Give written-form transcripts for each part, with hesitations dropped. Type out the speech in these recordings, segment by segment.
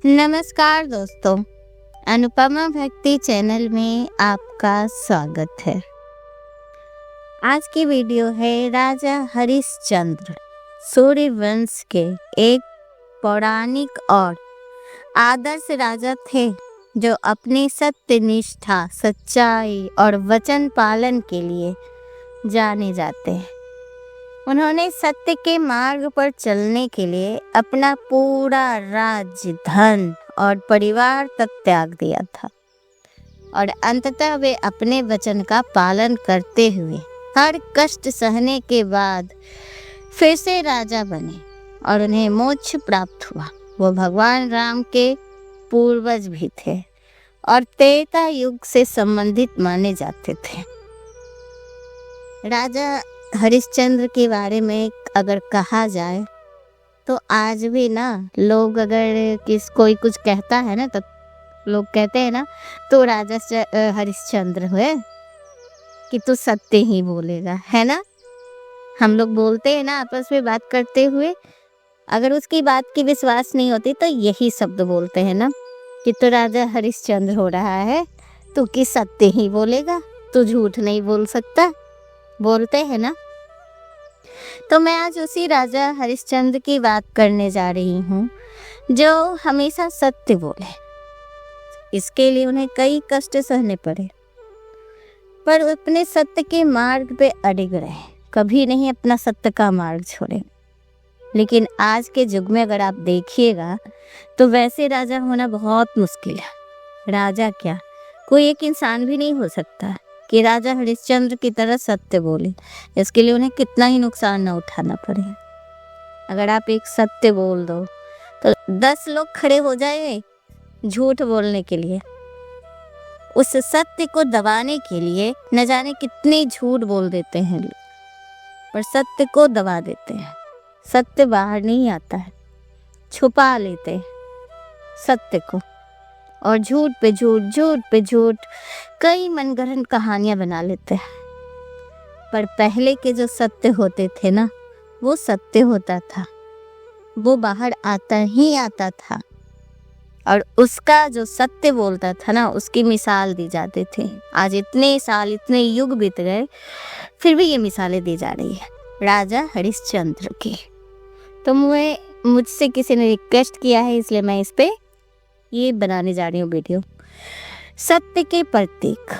नमस्कार दोस्तों, अनुपमा भक्ति चैनल में आपका स्वागत है। आज की वीडियो है राजा हरिश्चंद्र सूर्यवंश के एक पौराणिक और आदर्श राजा थे जो अपनी सत्यनिष्ठा, सच्चाई और वचन पालन के लिए जाने जाते हैं। उन्होंने सत्य के मार्ग पर चलने के लिए अपना पूरा राज्य, धन और परिवार तक त्याग दिया था और अंततः वे अपने वचन का पालन करते हुए हर कष्ट सहने के बाद फिर से राजा बने और उन्हें मोक्ष प्राप्त हुआ। वो भगवान राम के पूर्वज भी थे और त्रेता युग से संबंधित माने जाते थे। राजा हरिश्चंद्र के बारे में अगर कहा जाए तो आज भी ना लोग अगर कोई कुछ कहता है ना तो लोग कहते हैं ना तो राजा हरिश्चंद्र हुए कि तू सत्य ही बोलेगा, है ना। हम लोग बोलते हैं ना आपस में बात करते हुए, अगर उसकी बात की विश्वास नहीं होती तो यही शब्द बोलते हैं ना कि तो राजा हरिश्चंद्र हो रहा है, तू कि सत्य ही बोलेगा, तू झूठ नहीं बोल सकता, बोलते हैं ना। तो मैं आज उसी राजा हरिश्चंद्र की बात करने जा रही हूँ जो हमेशा सत्य बोले। इसके लिए उन्हें कई कष्ट सहने पड़े पर अपने सत्य के मार्ग पे अड़िग रहे, कभी नहीं अपना सत्य का मार्ग छोड़े। लेकिन आज के युग में अगर आप देखिएगा तो वैसे राजा होना बहुत मुश्किल है। राजा क्या, कोई एक इंसान भी नहीं हो सकता कि राजा हरिश्चंद्र की तरह सत्य बोले। इसके लिए उन्हें कितना ही नुकसान न उठाना पड़े। अगर आप एक सत्य बोल दो तो 10 लोग खड़े हो जाए झूठ बोलने के लिए। उस सत्य को दबाने के लिए न जाने कितने झूठ बोल देते हैं लोग, पर सत्य को दबा देते हैं। सत्य बाहर नहीं आता है, छुपा लेते हैं सत्य को और झूठ पे झूठ, झूठ पे झूठ, कई मनगढ़ंत कहानियां बना लेते हैं। पर पहले के जो सत्य होते थे ना, वो सत्य होता था, वो बाहर आता ही आता था और उसका जो सत्य बोलता था ना, उसकी मिसाल दी जाती थी। आज इतने साल, इतने युग बीत गए, फिर भी ये मिसालें दी जा रही है राजा हरिश्चंद्र की। तो मुझसे किसी ने रिक्वेस्ट किया है, इसलिए मैं इस पे ये बनाने जा रही हूँ वीडियो। सत्य के प्रतीक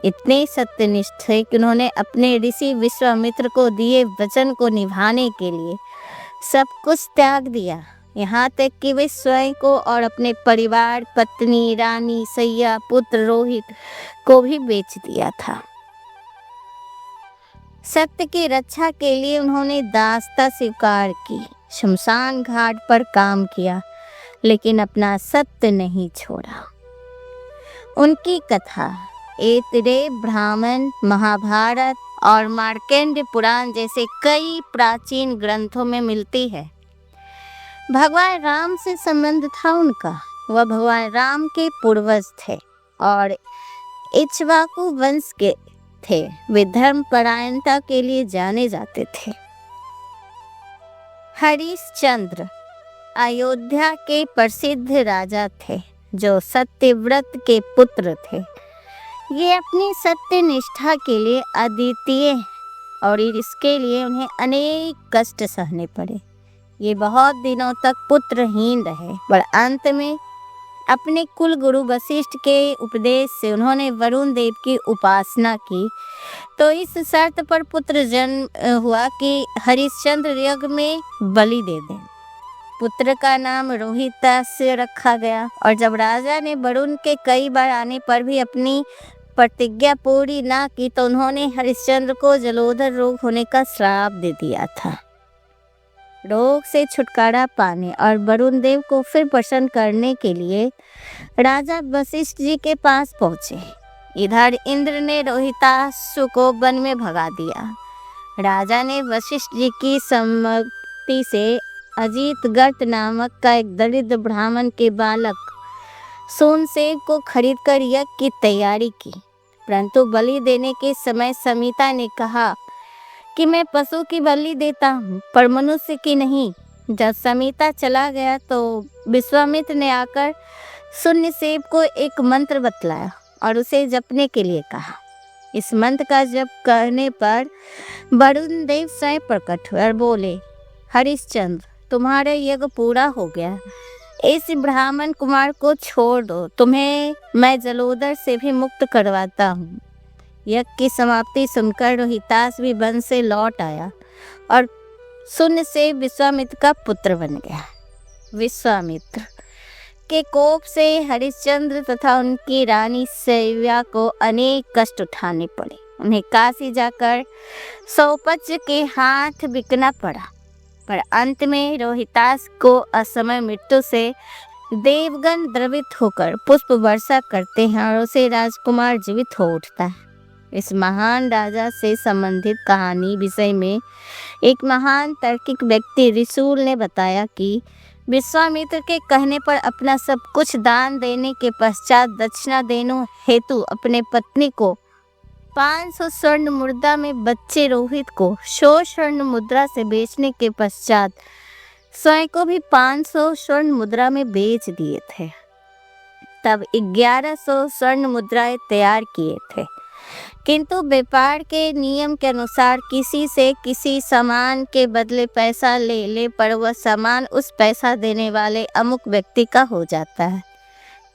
इतने सत्यनिष्ठ थे कि उन्होंने अपने ऋषि विश्वामित्र को दिए वचन को निभाने के लिए सब कुछ त्याग दिया। यहाँ तक कि वे स्वयं को और अपने परिवार, पत्नी, रानी, सैया, पुत्र रोहित को भी बेच दिया था। सत्य की रक्षा के लिए उन्होंने दासता स्वीकार की, शमशान घाट पर काम किया, लेकिन अपना सत्य नहीं छोड़ा। उनकी कथा ऐतरेय ब्राह्मण, महाभारत और मार्कंडेय पुराण जैसे कई प्राचीन ग्रंथों में मिलती है। भगवान राम से संबंध था उनका। वह भगवान राम के पूर्वज थे और इक्ष्वाकु वंश के थे। वे धर्मपरायणता के लिए जाने जाते थे। हरिश्चंद्र अयोध्या के प्रसिद्ध राजा थे जो सत्यव्रत के पुत्र थे। ये अपनी सत्य निष्ठा के लिए अद्वितीय और इसके लिए उन्हें अनेक कष्ट सहने पड़े। ये बहुत दिनों तक पुत्रहीन रहे, पर अंत में अपने कुल गुरु वशिष्ठ के उपदेश से उन्होंने वरुण देव की उपासना की। तो इस शर्त पर पुत्र जन्म हुआ कि हरिश्चंद्र यज्ञ में बलि दे दें। पुत्र का नाम रोहितास्य रखा गया और जब राजा ने वरुण के कई बार आने पर भी अपनी प्रतिज्ञा पूरी ना की तो उन्होंने हरिश्चंद्र को जलोदर रोग होने का श्राप दे दिया था। रोग से छुटकारा पाने और वरुण देव को फिर प्रसन्न करने के लिए राजा वशिष्ठ जी के पास पहुंचे। इधर इंद्र ने रोहितासु को वन में भगा दिया। राजा ने वशिष्ठ जी की सम्मति से अजीत गर्त नामक का एक दरिद्र ब्राह्मण के बालक सोनसेन को खरीदकर यज्ञ की तैयारी की। परंतु बलि देने के समय समिता ने कहा कि मैं पशु की बलि देता हूँ पर मनुष्य की नहीं। जब समीता चला गया तो विश्वामित्र ने आकर शून्यसेन को एक मंत्र बतलाया और उसे जपने के लिए कहा। इस मंत्र का जप करने पर वरुण देव स्वयं प्रकट हुए और बोले, हरिश्चंद्र, तुम्हारा यज्ञ पूरा हो गया। इस ब्राह्मण कुमार को छोड़ दो, तुम्हें मैं जलोदर से भी मुक्त करवाता हूँ। यज्ञ की समाप्ति सुनकर रोहितास भी वन से लौट आया और शून्य से विश्वामित्र का पुत्र बन गया। विश्वामित्र के कोप से हरिश्चंद्र तथा उनकी रानी शैव्या को अनेक कष्ट उठाने पड़े। उन्हें काशी जाकर सौपच्य के हाथ बिकना पड़ा, पर अंत में रोहितास को असमय मृत्यु से देवगण द्रवित होकर पुष्प वर्षा करते हैं और उसे राजकुमार जीवित हो उठता है। इस महान राजा से संबंधित कहानी विषय में एक महान तार्किक व्यक्ति ऋषुल ने बताया कि विश्वामित्र के कहने पर अपना सब कुछ दान देने के पश्चात दक्षिणा देने हेतु अपने पत्नी को 500 स्वर्ण मुद्रा में बच्चे रोहित को 100 स्वर्ण मुद्रा से बेचने के पश्चात स्वयं को भी 500 स्वर्ण मुद्रा में बेच दिए थे। तब 1100 स्वर्ण मुद्राएं तैयार किए थे, किंतु व्यापार के नियम के अनुसार किसी से किसी सामान के बदले पैसा ले पर वह सामान उस पैसा देने वाले अमुक व्यक्ति का हो जाता है।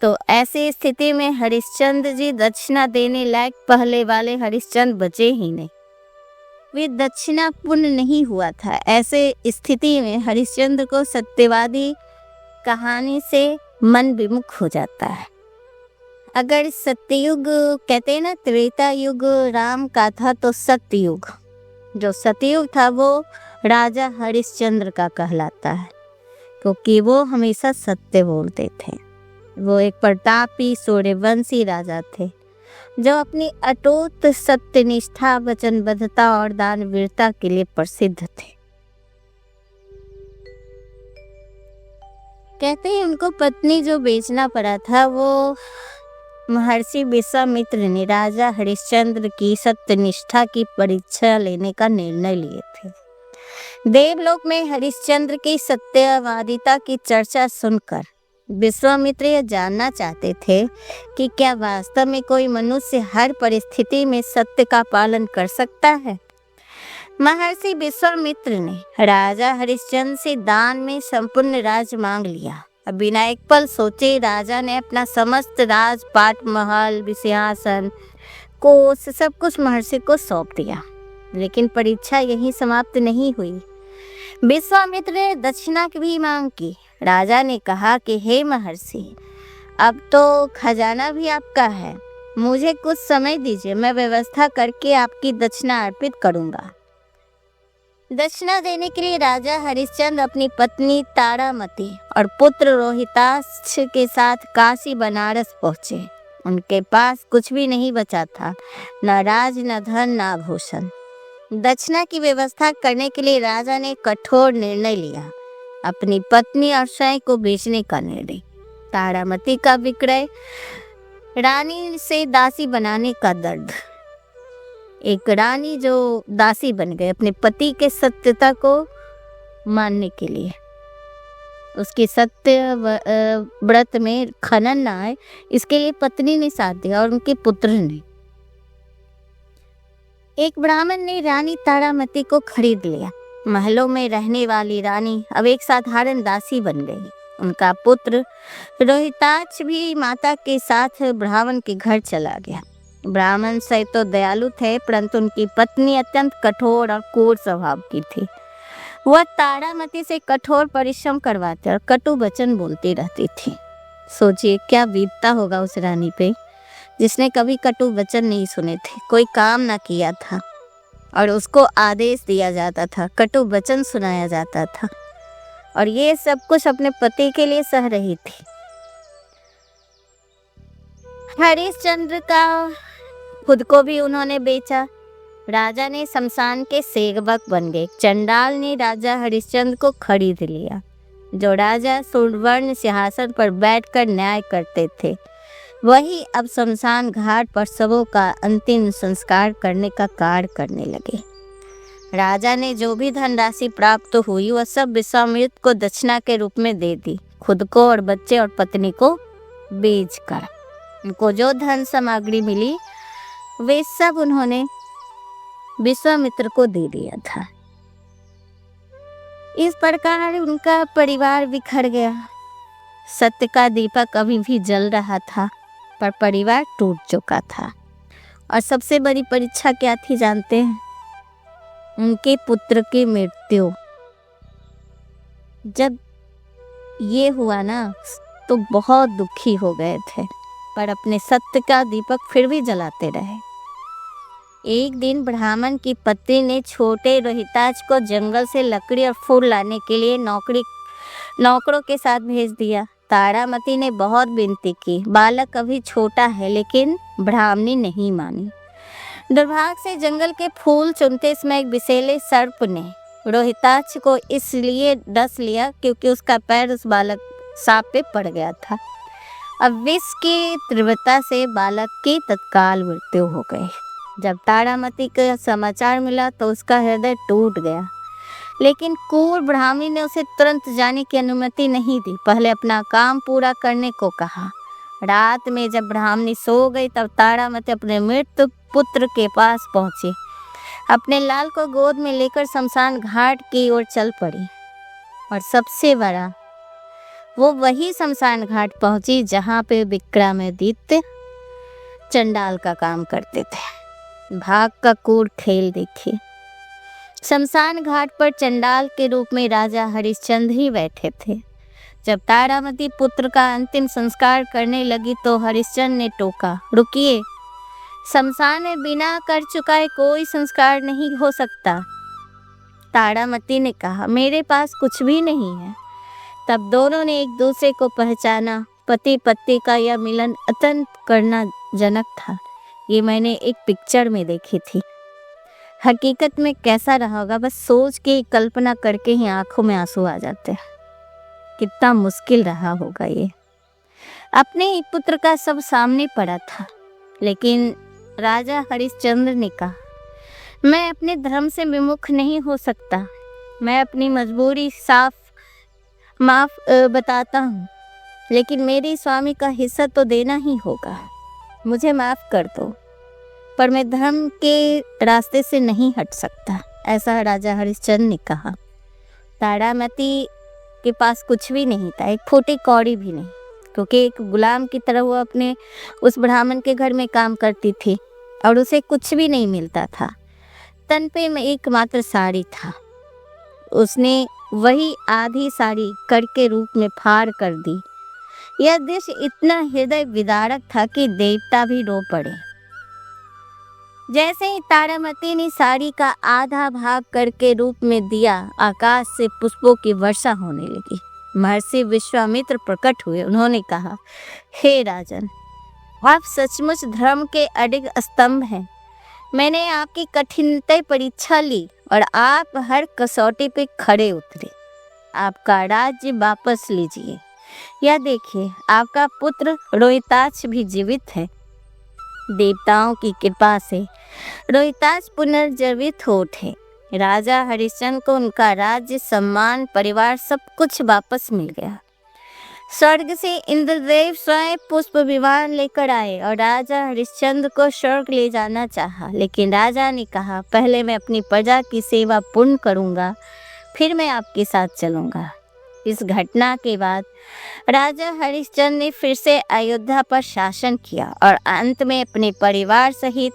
तो ऐसी स्थिति में हरिश्चंद्र जी दक्षिणा देने लायक पहले वाले हरिश्चंद्र बचे ही नहीं, वे दक्षिणा पुण्य नहीं हुआ था। ऐसे स्थिति में हरिश्चंद्र को सत्यवादी कहानी से मन विमुख हो जाता है। अगर सत्ययुग कहते हैं ना, त्रेता युग राम का था, तो सत्ययुग जो सतयुग था वो राजा हरिश्चंद्र का कहलाता है, क्योंकि वो हमेशा सत्य बोलते थे। वो एक प्रतापी सूर्यवंशी राजा थे जो अपनी अटूट सत्यनिष्ठा, वचनबद्धता और दानवीरता के लिए प्रसिद्ध थे। कहते हैं उनको पत्नी जो बेचना पड़ा था वो महर्षि विश्वामित्र ने राजा हरिश्चंद्र की सत्यनिष्ठा की परीक्षा लेने का निर्णय लिए थे। देवलोक में हरिश्चंद्र की सत्यवादिता की चर्चा सुनकर विश्वामित्र यह जानना चाहते थे कि क्या वास्तव में कोई मनुष्य हर परिस्थिति में सत्य का पालन कर सकता है। महर्षि विश्वामित्र ने राजा हरिश्चंद्र से दान में संपूर्ण राज्य मांग लिया। बिना एक पल सोचे राजा ने अपना समस्त राजपाट, महल, सिंहासन, कोष सब कुछ महर्षि को सौंप दिया। लेकिन परीक्षा यहीं समाप्त नहीं हुई। विश्वामित्र ने दक्षिणा की भी मांग की। राजा ने कहा कि हे महर्षि, अब तो खजाना भी आपका है, मुझे कुछ समय दीजिए, मैं व्यवस्था करके आपकी दक्षिणा अर्पित करूंगा। दक्षिणा देने के लिए राजा हरिश्चंद्र अपनी पत्नी तारामती और पुत्र रोहिताक्ष के साथ काशी बनारस पहुंचे। उनके पास कुछ भी नहीं बचा था, न राज, न धन, न आभूषण। दक्षिणा की व्यवस्था करने के लिए राजा ने कठोर निर्णय लिया, अपनी पत्नी और स्वयं को बेचने का निर्णय। तारामती का विक्रय, रानी से दासी बनाने का दर्द। एक रानी जो दासी बन गई अपने पति के सत्यता को मानने के लिए, उसके सत्य व्रत में खनन ना आए, इसके लिए पत्नी ने साथ दिया और उनके पुत्र ने। एक ब्राह्मण ने रानी तारामती को खरीद लिया। महलों में रहने वाली रानी अब एक साधारण दासी बन गई। उनका पुत्र रोहिताक्ष भी माता के साथ ब्राह्मण के घर चला गया। ब्राह्मण से तो दयालु थे, परंतु उनकी पत्नी अत्यंत कठोर और क्रूर स्वभाव की थी। वह तारामती से कठोर परिश्रम करवाते और कटु वचन बोलती रहती थी। सोचिए क्या बीतता होगा उस रानी पे, जिसने कभी कटु वचन नहीं सुने थे, कोई काम ना किया था और उसको आदेश दिया जाता था, कटु वचन सुनाया जाता था, और ये सब कुछ अपने पति के लिए सह रही थी। हरिश्चंद्र का खुद को भी उन्होंने बेचा। राजा ने शमशान के सेवक बन गए। चंडाल ने राजा हरिश्चंद्र को खरीद लिया। जो राजा सुवर्ण सिंहासन पर बैठकर न्याय करते थे, वही अब शमशान घाट पर शवों का अंतिम संस्कार करने का कार्य करने लगे। राजा ने जो भी धनराशि प्राप्त हुई वह सब विश्वामित्र को दक्षिणा के रूप में दे दी, खुद को और बच्चे और पत्नी को बेचकर। उनको जो धन सामग्री मिली वे सब उन्होंने विश्वामित्र को दे दिया था। इस प्रकार उनका परिवार बिखर गया। सत्य का दीपक अभी भी जल रहा था, पर परिवार टूट चुका था। और सबसे बड़ी परीक्षा क्या थी जानते हैं? उनके पुत्र की मृत्यु। जब ये हुआ ना तो बहुत दुखी हो गए थे, पर अपने सत्य का दीपक फिर भी जलाते रहे। एक दिन ब्राह्मण की पत्नी ने छोटे रोहिताज को जंगल से लकड़ी और फूल लाने के लिए नौकरों के साथ भेज दिया। तारामती ने बहुत विनती की, बालक अभी छोटा है, लेकिन ब्राह्मणी नहीं मानी। दुर्भाग्य से जंगल के फूल चुनते समय एक विषैले सर्प ने रोहिताक्ष को इसलिए डस लिया क्योंकि उसका पैर उस बालक सांप पे पड़ गया था। अब विष की तीव्रता से बालक की तत्काल मृत्यु हो गई। जब तारामती का समाचार मिला तो उसका हृदय टूट गया, लेकिन क्रूर ब्राह्मणी ने उसे तुरंत जाने की अनुमति नहीं दी, पहले अपना काम पूरा करने को कहा। रात में जब ब्राह्मणी सो गई तब तारामती अपने मृत पुत्र के पास पहुंची। अपने लाल को गोद में लेकर शमशान घाट की ओर चल पड़ी। और सबसे बड़ा, वो वही शमशान घाट पहुंची जहां पे विक्रमादित्य चंडाल का काम करते थे। भाग का क्रूर खेल देखिए। शमशान घाट पर चंडाल के रूप में राजा हरिश्चंद्र ही बैठे थे। जब तारामती पुत्र का अंतिम संस्कार करने लगी तो हरिश्चंद्र ने टोका, रुकिए, शमशान में बिना कर चुकाए कोई संस्कार नहीं हो सकता। तारामती ने कहा, मेरे पास कुछ भी नहीं है। तब दोनों ने एक दूसरे को पहचाना। पति पत्नी का यह मिलन अत्यंत करुणाजनक था। ये मैंने एक पिक्चर में देखी थी। हकीकत में कैसा रहा होगा, बस सोच के कल्पना करके ही आंखों में आंसू आ जाते हैं। कितना मुश्किल रहा होगा ये। अपने ही पुत्र का सब सामने पड़ा था, लेकिन राजा हरिश्चंद्र ने कहा, मैं अपने धर्म से विमुख नहीं हो सकता। मैं अपनी मजबूरी माफ बताता हूँ, लेकिन मेरे स्वामी का हिस्सा तो देना ही होगा। मुझे माफ कर दो, पर मैं धर्म के रास्ते से नहीं हट सकता, ऐसा राजा हरिश्चंद्र ने कहा। तारामती के पास कुछ भी नहीं था, एक फूटी कौड़ी भी नहीं, क्योंकि एक गुलाम की तरह वो अपने उस ब्राह्मण के घर में काम करती थी और उसे कुछ भी नहीं मिलता था। तन पे एकमात्र साड़ी था। उसने वही आधी साड़ी कर के रूप में फाड़ कर दी। यह दृश्य इतना हृदय विदारक था कि देवता भी रो पड़े। जैसे ही तारामती ने साड़ी का आधा भाग करके रूप में दिया, आकाश से पुष्पों की वर्षा होने लगी। महर्षि विश्वामित्र प्रकट हुए। उन्होंने कहा, हे राजन, आप सचमुच धर्म के अडिग स्तंभ हैं। मैंने आपकी कठिनतम परीक्षा ली और आप हर कसौटी पे खड़े उतरे। आपका राज्य वापस लीजिए। यह देखिए, आपका पुत्र रोहिताक्ष भी जीवित है। देवताओं की कृपा से रोहिताक्ष पुनर्जीवित हो उठे। राजा हरिश्चंद्र को उनका राज्य, सम्मान, परिवार सब कुछ वापस मिल गया। स्वर्ग से इंद्रदेव स्वयं पुष्प विमान लेकर आए और राजा हरिश्चंद्र को स्वर्ग ले जाना चाहा, लेकिन राजा ने कहा, पहले मैं अपनी प्रजा की सेवा पूर्ण करूंगा, फिर मैं आपके साथ चलूंगा। इस घटना के बाद राजा हरिश्चंद्र ने फिर से अयोध्या पर शासन किया और अंत में अपने परिवार सहित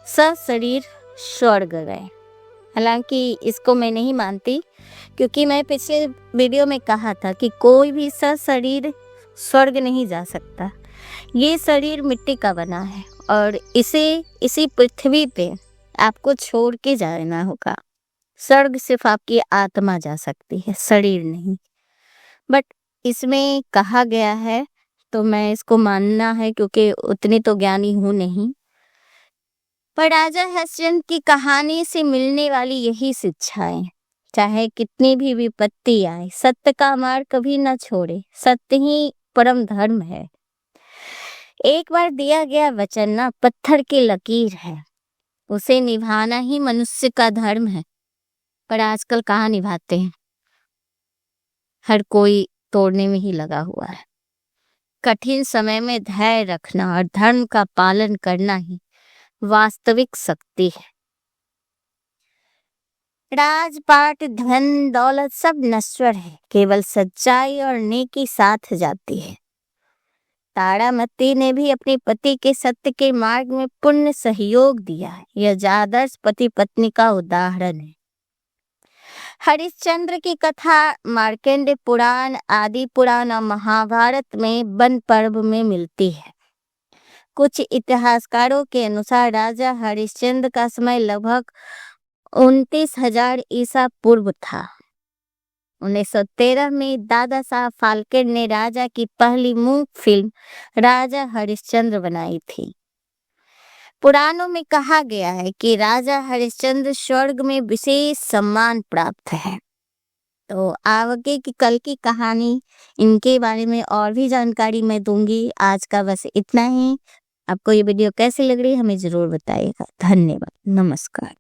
सशरीर स्वर्ग गए। हालांकि इसको मैं नहीं मानती, क्योंकि मैं पिछले वीडियो में कहा था कि कोई भी सशरीर स्वर्ग नहीं जा सकता। ये शरीर मिट्टी का बना है और इसी पृथ्वी पे आपको छोड़ के जाना होगा। स्वर्ग सिर्फ आपकी आत्मा जा सकती है, शरीर नहीं। बट इसमें कहा गया है तो मैं इसको मानना है, क्योंकि उतनी तो ज्ञानी हूँ नहीं। पर राजा हरिश्चंद्र की कहानी से मिलने वाली यही शिक्षा है, चाहे कितनी भी विपत्ति आए, सत्य का मार्ग कभी न छोड़े। सत्य ही परम धर्म है। एक बार दिया गया वचन ना पत्थर की लकीर है, उसे निभाना ही मनुष्य का धर्म है। पर आजकल कहाँ निभाते हैं, हर कोई तोड़ने में ही लगा हुआ है। कठिन समय में धैर्य रखना और धर्म का पालन करना ही वास्तविक शक्ति है। राजपाट, धन दौलत सब नश्वर है, केवल सच्चाई और नेकी साथ जाती है। तारामती ने भी अपने पति के सत्य के मार्ग में पूर्ण सहयोग दिया है। यह आदर्श पति पत्नी का उदाहरण है। हरिश्चंद्र की कथा मार्कंडेय पुराण, आदि पुराण और महाभारत में वन पर्व में मिलती है। कुछ इतिहासकारों के अनुसार राजा हरिश्चंद्र का समय लगभग 29,000 ईसा पूर्व था। 1913 में दादा साहब फाल्के ने राजा की पहली मूक फिल्म राजा हरिश्चंद्र बनाई थी। पुराणों में कहा गया है कि राजा हरिश्चंद्र स्वर्ग में विशेष सम्मान प्राप्त है। तो आगे की कल की कहानी, इनके बारे में और भी जानकारी मैं दूंगी। आज का बस इतना ही। आपको ये वीडियो कैसी लग रही है हमें जरूर बताइएगा। धन्यवाद, नमस्कार।